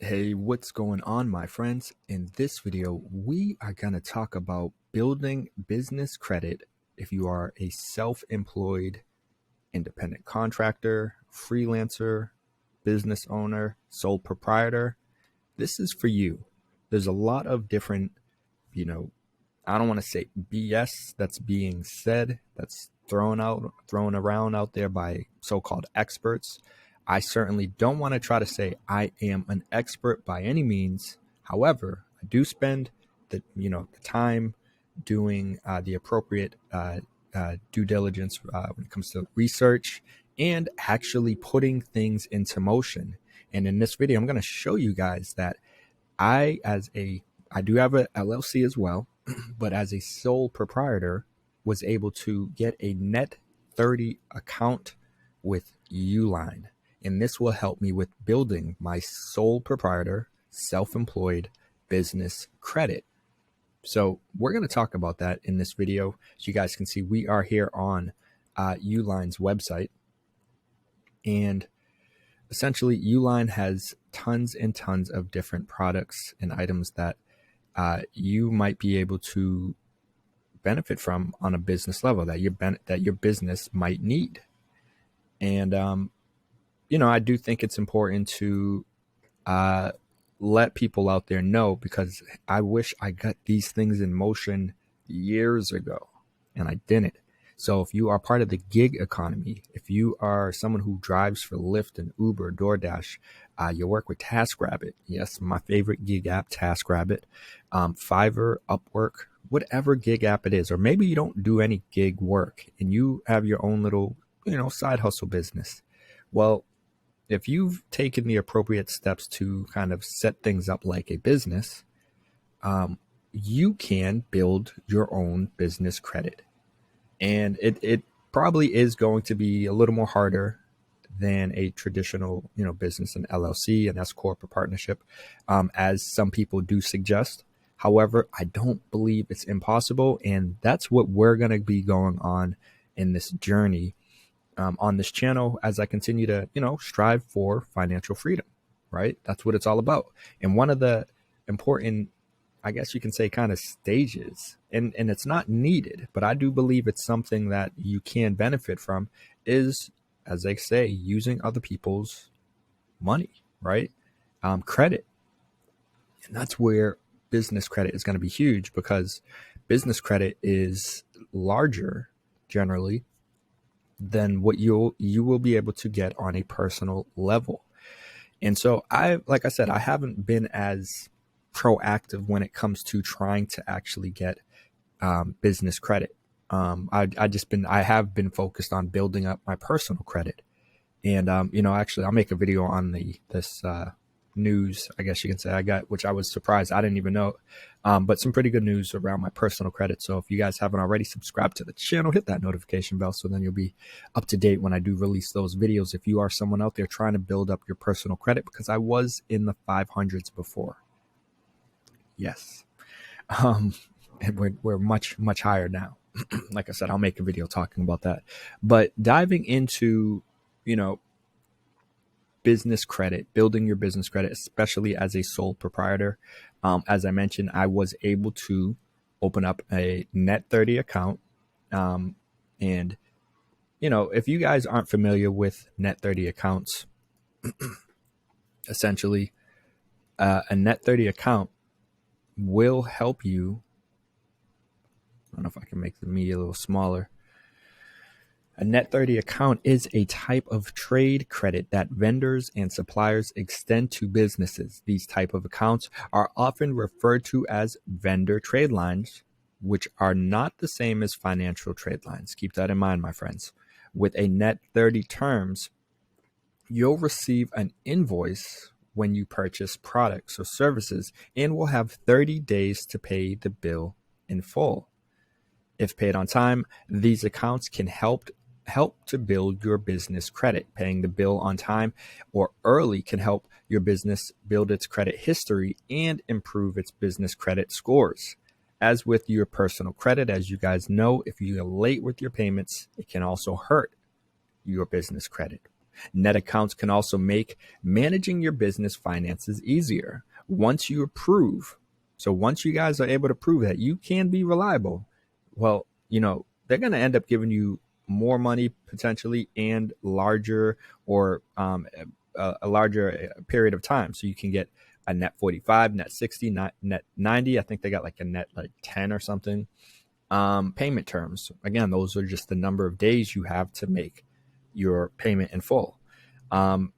Hey, what's going on, my friends? In this video, we are going to talk about building business credit if you are a self-employed independent contractor, freelancer, business owner, sole proprietor. This is for you. There's a lot of different, you know, I don't want to say BS that's being said, that's thrown around out there by so-called experts. I certainly don't want to try to say I am an expert by any means. However, I do spend the time doing the appropriate due diligence when it comes to research and actually putting things into motion. And in this video, I'm going to show you guys that I do have a LLC as well, but as a sole proprietor, was able to get a net 30 account with Uline. And this will help me with building my sole proprietor, self-employed business credit. So we're going to talk about that in this video. As you guys can see, we are here on Uline's website. And essentially, Uline has tons and tons of different products and items that you might be able to benefit from on a business level that your business might need. And I do think it's important to let people out there know, because I wish I got these things in motion years ago and I didn't. So if you are part of the gig economy, if you are someone who drives for Lyft and Uber, DoorDash, you work with TaskRabbit. Yes, my favorite gig app, TaskRabbit, Fiverr, Upwork, whatever gig app it is. Or maybe you don't do any gig work and you have your own little, side hustle business. Well, if you've taken the appropriate steps to kind of set things up like a business, you can build your own business credit. And it probably is going to be a little more harder than a traditional, business, an LLC, an S corp, or partnership, as some people do suggest. However, I don't believe it's impossible, and that's what we're going to be going on in this journey on this channel as I continue to, strive for financial freedom. Right? That's what it's all about. And one of the important, I guess you can say, kind of stages, and it's not needed, but I do believe it's something that you can benefit from, is, as they say, using other people's money, right? Credit. And that's where business credit is going to be huge, because business credit is larger generally than what you will be able to get on a personal level. And so like I said, I haven't been as proactive when it comes to trying to actually get business credit. I have been focused on building up my personal credit. And, actually I'll make a video on this news, I guess you can say, I got, which I was surprised I didn't even know, but some pretty good news around my personal credit. So if you guys haven't already, subscribed to the channel, hit that notification bell, so then you'll be up to date when I do release those videos. If you are someone out there trying to build up your personal credit, because I was in the 500s before. Yes. And we're much higher now. Like I said, I'll make a video talking about that. But diving into, business credit, building your business credit, especially as a sole proprietor. As I mentioned, I was able to open up a net 30 account. And, if you guys aren't familiar with net 30 accounts, essentially, a net 30 account will help you. I don't know if I can make the media a little smaller. A net 30 account is a type of trade credit that vendors and suppliers extend to businesses. These type of accounts are often referred to as vendor trade lines, which are not the same as financial trade lines. Keep that in mind, my friends. With a net 30 terms, you'll receive an invoice when you purchase products or services and will have 30 days to pay the bill in full. If paid on time, these accounts can help to build your business credit. Paying the bill on time or early can help your business build its credit history and improve its business credit scores. As with your personal credit, as you guys know, if you're late with your payments, it can also hurt your business credit. Net accounts can also make managing your business finances easier. Once you approve, so once you guys are able to prove that you can be reliable, well, they're going to end up giving you more money potentially and larger or a larger period of time. So you can get a net 45, net 60, net 90. I think they got like a net like 10 or something. Payment terms. Again, those are just the number of days you have to make your payment in full. And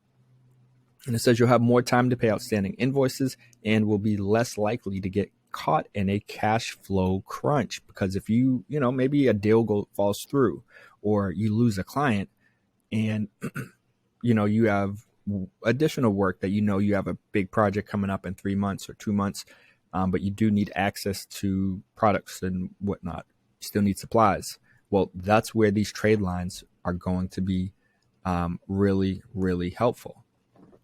it says you'll have more time to pay outstanding invoices and will be less likely to get caught in a cash flow crunch, because if maybe a deal falls through or you lose a client and you have additional work that you have a big project coming up in 3 months or 2 months, but you do need access to products and whatnot. You still need supplies. Well, that's where these trade lines are going to be really, really helpful.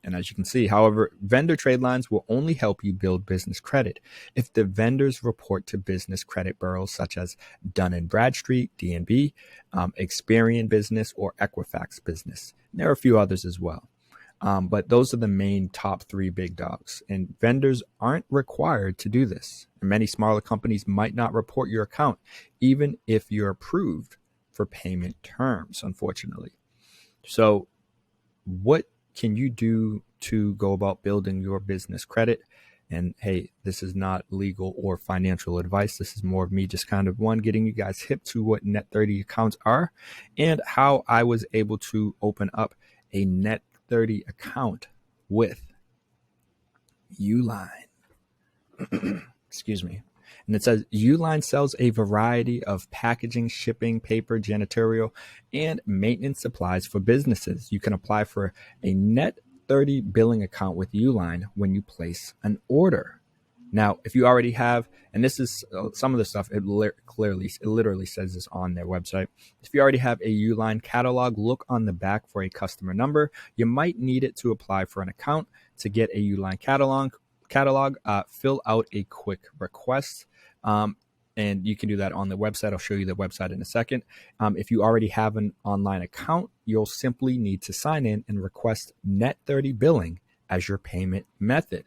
And as you can see, however, vendor trade lines will only help you build business credit if the vendors report to business credit bureaus such as Dun & Bradstreet, DNB, Experian Business, or Equifax Business. And there are a few others as well. But those are the main top 3 big dogs, and vendors aren't required to do this. And many smaller companies might not report your account, even if you're approved for payment terms, unfortunately. So what can you do to go about building your business credit? And hey, this is not legal or financial advice. This is more of me just kind of getting you guys hip to what Net 30 accounts are and how I was able to open up a Net 30 account with Uline. Excuse me. And it says Uline sells a variety of packaging, shipping, paper, janitorial, and maintenance supplies for businesses. You can apply for a Net 30 billing account with Uline when you place an order. Now, if you already have, and this is some of the stuff, it literally says this on their website. If you already have a Uline catalog, look on the back for a customer number. You might need it to apply for an account. To get a Uline catalog, fill out a quick request. And you can do that on the website. I'll show you the website in a second. If you already have an online account, you'll simply need to sign in and request Net 30 billing as your payment method.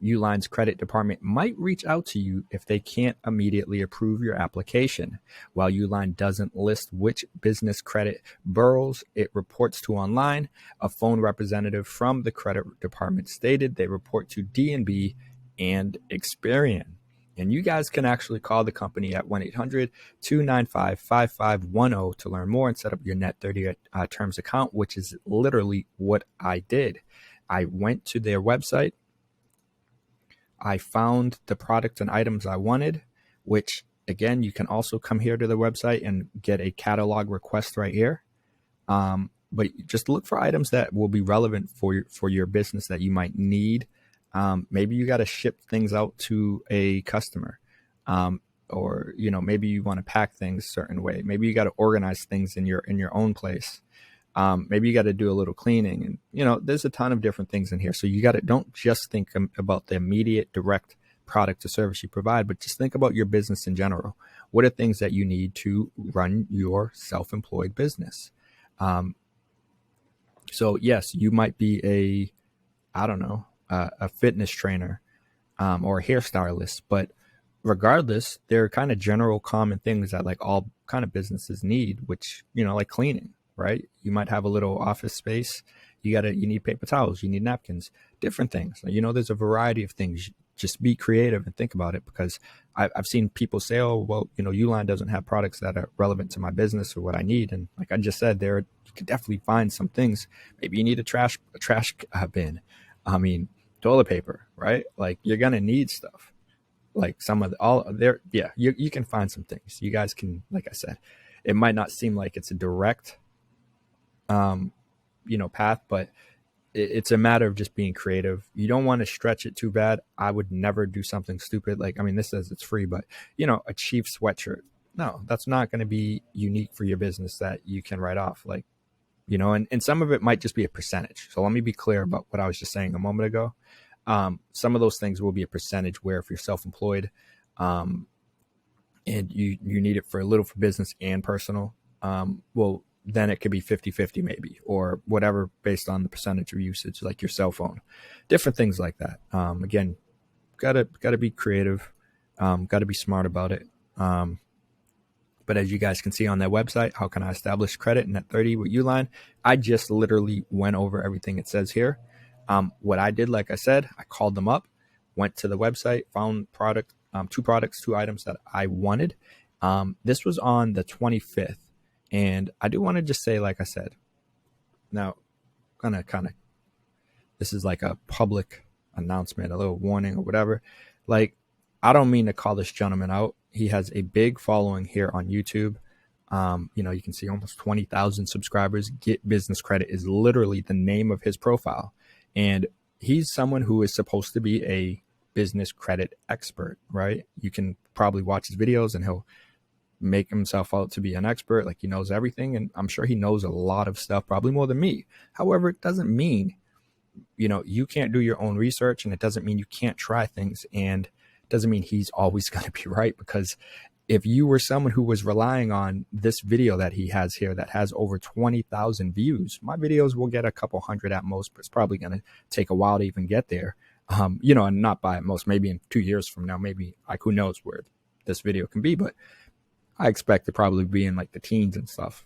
Uline's credit department might reach out to you if they can't immediately approve your application. While Uline doesn't list which business credit bureaus it reports to online, a phone representative from the credit department stated they report to DNB and Experian. And you guys can actually call the company at 1-800-295-5510 to learn more and set up your Net 30 terms account, which is literally what I did. I went to their website. I found the products and items I wanted, which again, you can also come here to the website and get a catalog request right here. But just look for items that will be relevant for your business that you might need. Maybe you got to ship things out to a customer, or maybe you want to pack things a certain way. Maybe you got to organize things in your own place. Maybe you got to do a little cleaning, and there's a ton of different things in here. So don't just think about the immediate direct product or service you provide, but just think about your business in general. What are things that you need to run your self-employed business? So yes, you might be a fitness trainer, or a hairstylist, but regardless, there are kind of general common things that like all kind of businesses need, which, like cleaning, right? You might have a little office space. You need paper towels, you need napkins, different things. There's a variety of things. Just be creative and think about it, because I've seen people say, oh, well, Uline doesn't have products that are relevant to my business or what I need. And like I just said, you could definitely find some things. Maybe you need a trash bin. Toilet paper, right? Like you're going to need stuff like you can find some things. You guys can, like I said, it might not seem like it's a direct, path, but it's a matter of just being creative. You don't want to stretch it too bad. I would never do something stupid. This says it's free, but a cheap sweatshirt. No, that's not going to be unique for your business that you can write off. And some of it might just be a percentage. So let me be clear about what I was just saying a moment ago. Some of those things will be a percentage where if you're self-employed, and you need it for a little for business and personal, then it could be 50-50 maybe, or whatever, based on the percentage of usage, like your cell phone, different things like that. Again, gotta be creative, gotta be smart about it. But as you guys can see on their website, how can I establish credit in Net 30 with Uline? I just literally went over everything it says here. What I did, like I said, I called them up, went to the website, found two items that I wanted. This was on the 25th. And I do want to just say, like I said, now, this is like a public announcement, a little warning or whatever. Like, I don't mean to call this gentleman out. He has a big following here on YouTube. You can see almost 20,000 subscribers. Get Business Credit is literally the name of his profile. And he's someone who is supposed to be a business credit expert, right? You can probably watch his videos and he'll make himself out to be an expert, like he knows everything. And I'm sure he knows a lot of stuff, probably more than me. However, it doesn't mean, you can't do your own research, and it doesn't mean you can't try things, and it doesn't mean he's always going to be right. Because if you were someone who was relying on this video that he has here that has over 20,000 views, my videos will get a couple hundred at most, but it's probably going to take a while to even get there. And not by at most, maybe in 2 years from now, maybe, like, who knows where this video can be, but I expect to probably be in like the teens and stuff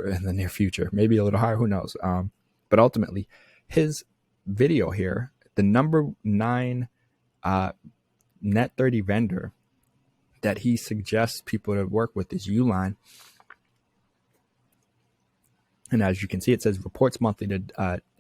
in the near future, maybe a little higher, who knows. But ultimately, his video here, the number 9 Net 30 vendor that he suggests people to work with is Uline. And as you can see, it says reports monthly to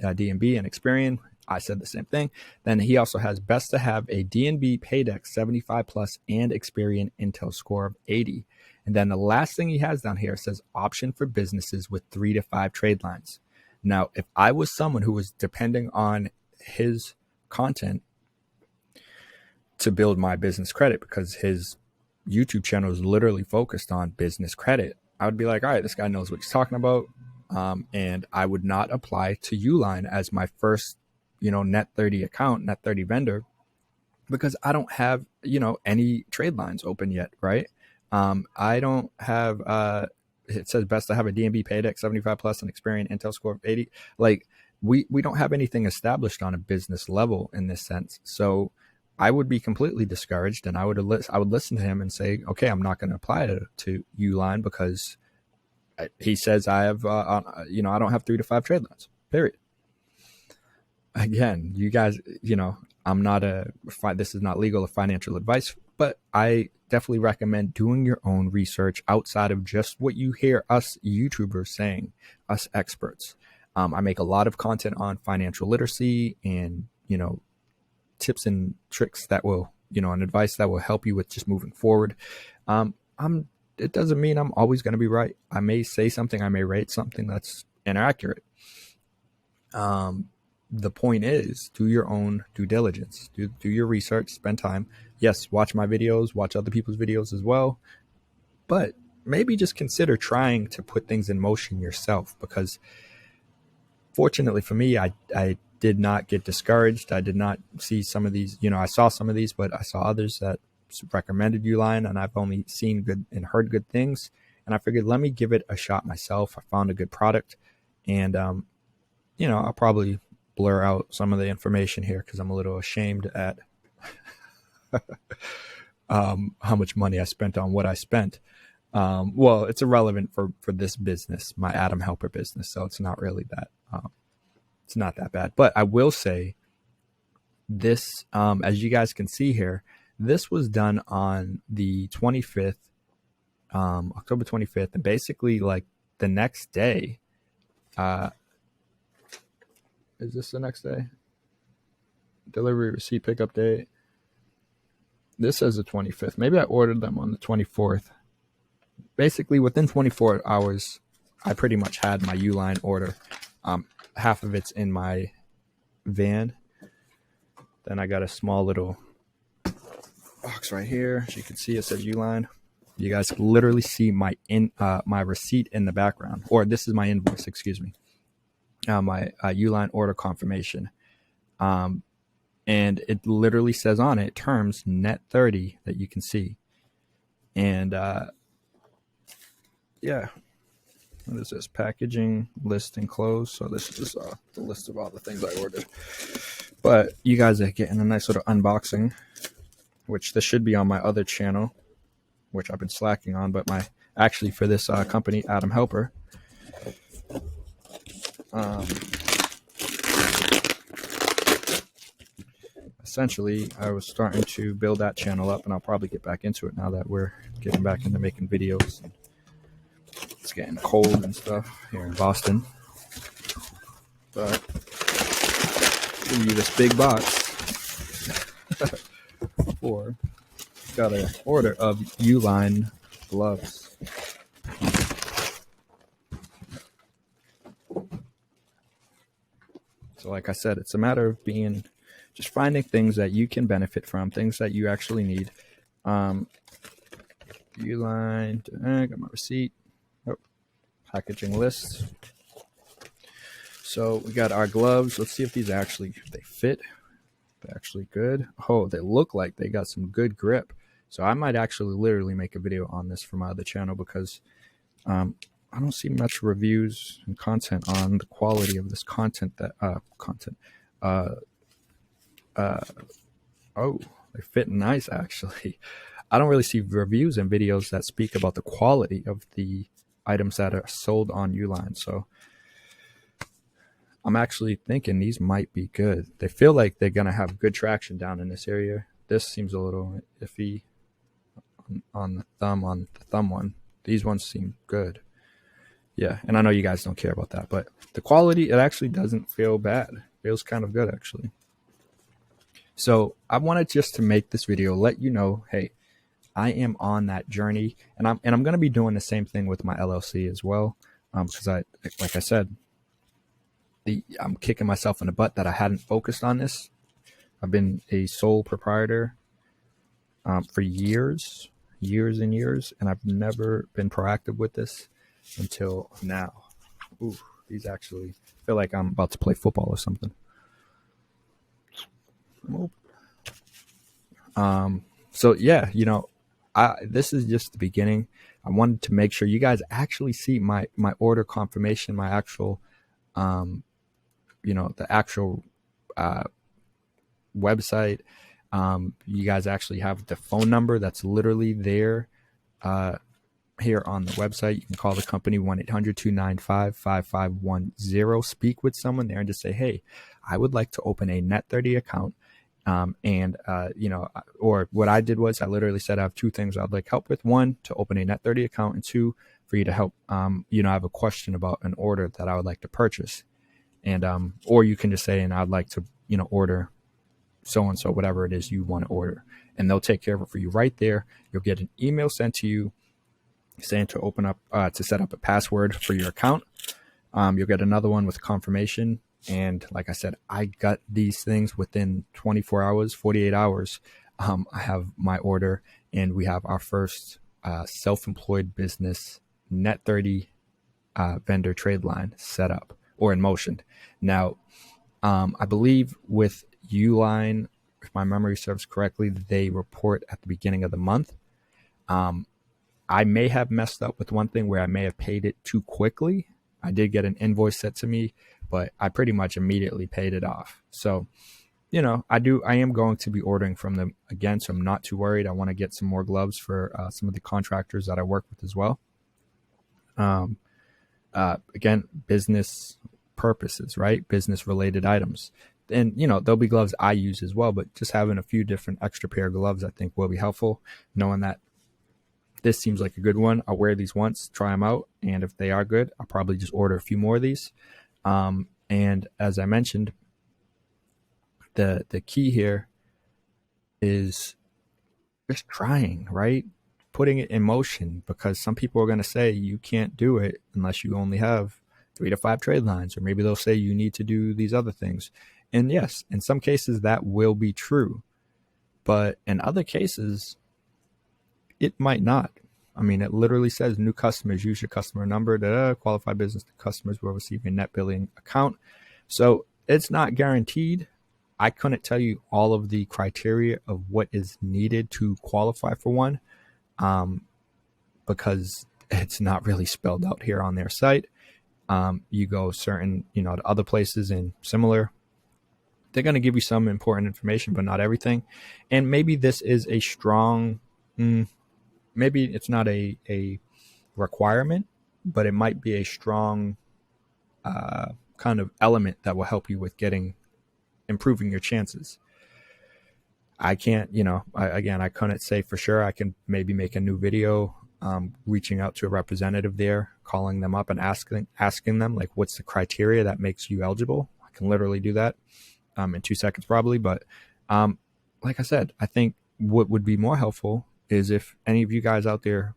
DNB and Experian. I said the same thing. Then he also has best to have a DNB Paydex 75 plus and Experian Intel score of 80. And then the last thing he has down here says option for businesses with 3 to 5 trade lines. Now, if I was someone who was depending on his content to build my business credit, because his YouTube channel is literally focused on business credit, I would be like, all right, this guy knows what he's talking about. And I would not apply to Uline as my first, Net 30 account, Net 30 vendor, because I don't have, any trade lines open yet, right? I don't have, it says best to have a DNB Paydex 75 plus and Experian Intel score of 80. Like, we don't have anything established on a business level in this sense. So I would be completely discouraged, and I would listen to him and say, okay, I'm not going to apply to Uline because he says I have, I don't have 3 to 5 trade lines, period. Again, you guys, I'm not this is not legal or financial advice, but I definitely recommend doing your own research outside of just what you hear us YouTubers saying, us experts. I make a lot of content on financial literacy and, tips and tricks that will, and advice that will help you with just moving forward. It doesn't mean I'm always going to be right. I may say something, I may rate something that's inaccurate. The point is, do your own due diligence, do your research, spend time. Yes, watch my videos, watch other people's videos as well, but maybe just consider trying to put things in motion yourself, because fortunately for me, I did not get discouraged. I did not see some of these, I saw some of these, but I saw others that recommended Uline, and I've only seen good and heard good things. And I figured, let me give it a shot myself. I found a good product, and, I'll probably blur out some of the information here because I'm a little ashamed at how much money I spent on what I spent. Well, it's irrelevant for this business, my Adam Helper business. So it's not really that, it's not that bad. But I will say this, as you guys can see here, this was done on the 25th, October 25th. And basically, like, the next day, is this the next day? Delivery receipt pickup date. This says the 25th. Maybe I ordered them on the 24th. Basically, within 24 hours, I pretty much had my Uline order. Half of it's in my van. Then I got a small little box right here. As you can see, it says Uline. You guys can literally see my receipt in the background, or this is my invoice. Excuse me. My Uline order confirmation. And it literally says on it terms Net 30 that you can see. And yeah, what is this? Packaging, list, and close. So this is the list of all the things I ordered. But you guys are getting a nice little unboxing, which this should be on my other channel, which I've been slacking on, but actually for this company, Adam Helper. Essentially, I was starting to build that channel up, and I'll probably get back into it now that we're getting back into making videos. It's getting cold and stuff here in Boston. But give you this big box for got an order of Uline gloves. So like I said, it's a matter of just finding things that you can benefit from, things that you actually need. Uline, got my receipt. Oh, packaging list. So we got our gloves. Let's see if these they fit. They're actually good. Oh, they look like they got some good grip. So I might actually literally make a video on this for my other channel, because I don't see much reviews and content on the quality of this content. Oh, they fit nice actually. I don't really see reviews and videos that speak about the quality of the items that are sold on Uline. So I'm actually thinking these might be good. They feel like they're going to have good traction down in this area. This seems a little iffy on the thumb one. These ones seem good. Yeah, and I know you guys don't care about that, but the quality, it actually doesn't feel bad. It feels kind of good, actually. So I wanted just to make this video, let you know, hey, I am on that journey, and I'm going to be doing the same thing with my LLC as well, because like I said, I'm kicking myself in the butt that I hadn't focused on this. I've been a sole proprietor for years and years, and I've never been proactive with this until now. Ooh, these actually feel like I'm about to play football or something. So yeah, this is just the beginning. I wanted to make sure you guys actually see my order confirmation, my actual, the actual website. You guys actually have the phone number that's literally there here on the website. You can call the company 1-800-295-5510. Speak with someone there and just say, hey, I would like to open a Net30 account. Or what I did was I literally said I have two things I'd like help with. One, to open a Net30 account, and two, for you to help, I have a question about an order that I would like to purchase. And, or you can just say, and I'd like to, order so-and-so, whatever it is you want to order, and they'll take care of it for you right there. You'll get an email sent to you saying to open up, to set up a password for your account. You'll get another one with confirmation. And like I said, I got these things within 24 hours, 48 hours. I have my order, and we have our first self-employed business Net30 vendor trade line set up or in motion. Now, I believe with Uline, if my memory serves correctly, they report at the beginning of the month. I may have messed up with one thing where I may have paid it too quickly. I did get an invoice sent to me, but I pretty much immediately paid it off. So, I am going to be ordering from them again, so I'm not too worried. I want to get some more gloves for some of the contractors that I work with as well. Again, business purposes, right? Business related items. And, there'll be gloves I use as well, but just having a few different extra pair of gloves, I think will be helpful, knowing that this seems like a good one. I'll wear these once, try them out, and if they are good, I'll probably just order a few more of these. And as I mentioned, the key here is just trying, right? Putting it in motion, because some people are going to say you can't do it unless you only have 3 to 5 trade lines, or maybe they'll say you need to do these other things. And yes, in some cases that will be true, but in other cases, it might not. I mean, it literally says new customers, use your customer number, qualified business customers will receive a net billing account. So it's not guaranteed. I couldn't tell you all of the criteria of what is needed to qualify for one, because it's not really spelled out here on their site. You go certain, to other places and similar, they're going to give you some important information, but not everything. And maybe this is a strong, maybe it's not a requirement, but it might be a strong kind of element that will help you with improving your chances. I can't, I couldn't say for sure. I can maybe make a new video reaching out to a representative there, calling them up and asking them, like, what's the criteria that makes you eligible? I can literally do that in 2 seconds probably. But like I said, I think what would be more helpful is if any of you guys out there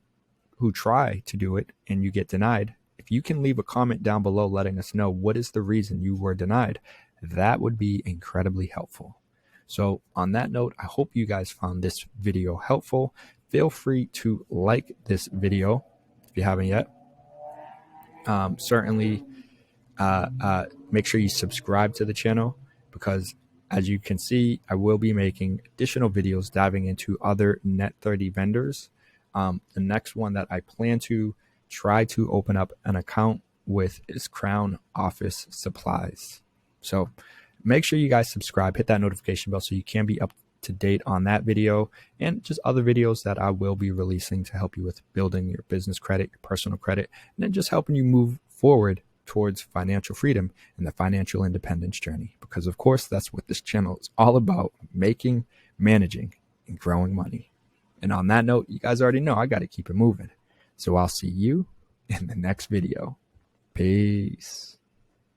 who try to do it and you get denied, if you can leave a comment down below letting us know what is the reason you were denied, that would be incredibly helpful. So on that note, I hope you guys found this video helpful. Feel free to like this video if you haven't yet. Certainly make sure you subscribe to the channel, because as you can see, I will be making additional videos diving into other Net 30 vendors. The next one that I plan to try to open up an account with is Crown Office Supplies. So make sure you guys subscribe, hit that notification bell so you can be up to date on that video and just other videos that I will be releasing to help you with building your business credit, your personal credit, and then just helping you move forward towards financial freedom and the financial independence journey. Because of course, that's what this channel is all about: making, managing, and growing money. And on that note, you guys already know I got to keep it moving. So I'll see you in the next video. Peace.